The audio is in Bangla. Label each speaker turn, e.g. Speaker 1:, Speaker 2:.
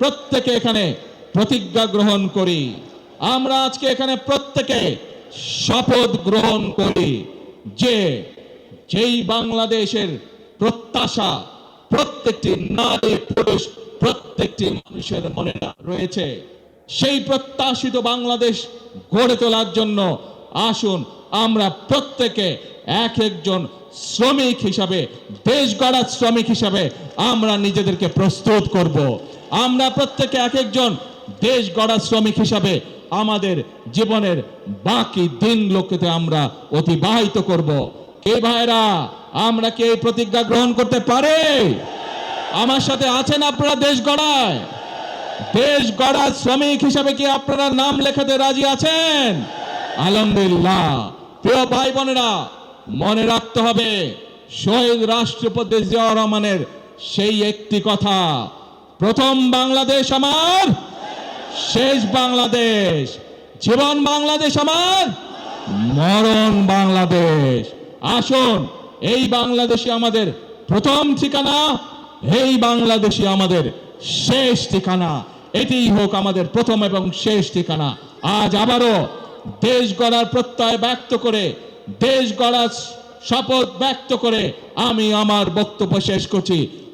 Speaker 1: প্রত্যেকে এখানে প্রতিজ্ঞা গ্রহণ করি। আমরা আজকে এখানে প্রত্যেকে শপথ গ্রহণ করি যে যেই বাংলাদেশের প্রত্যাশা প্রত্যেকটি নারী পুরুষ প্রত্যেকটি মানুষের মনে রয়েছে, সেই প্রত্যাশিত বাংলাদেশ গড়ে তোলার জন্য আসুন আমরা প্রত্যেকে এক একজন শ্রমিক হিসাবে, দেশ গড়ার শ্রমিক হিসাবে আমরা নিজেদেরকে প্রস্তুত করব। আমরা প্রত্যেকে এক একজন দেশ গড়ার শ্রমিক হিসাবে আমাদের জীবনের বাকি দিনগুলোকে আমরা অতিবাহিত করব। কে ভাইরা, আমরা কি এই প্রতিজ্ঞা গ্রহণ করতে পারি? আমার সাথে আছেন আপনারা দেশ গড়ায়? দেশ গড়ার শ্রমিক হিসাবে কি আপনারা নাম লেখাতে রাজি আছেন? আলহামদুলিল্লাহ। প্রিয় ভাই বোনেরা, মনে রাখতে হবে শহীদ রাষ্ট্রপতি জিয়াউর রহমানের সেই একটি কথা, প্রথম বাংলাদেশ আমার, শেষ বাংলাদেশ। জীবন বাংলাদেশ আমার, মরণ বাংলাদেশ। আসুন এই বাংলাদেশই আমাদের প্রথম ঠিকানা, এই বাংলাদেশই আমাদের শেষ ঠিকানা। এটিই হোক আমাদের প্রথম এবং শেষ ঠিকানা। আজ আবারও দেশ গড়ার প্রত্যয় ব্যক্ত করে, দেশ গড়ার শপথ ব্যক্ত করে আমি আমার বক্তব্য শেষ করছি।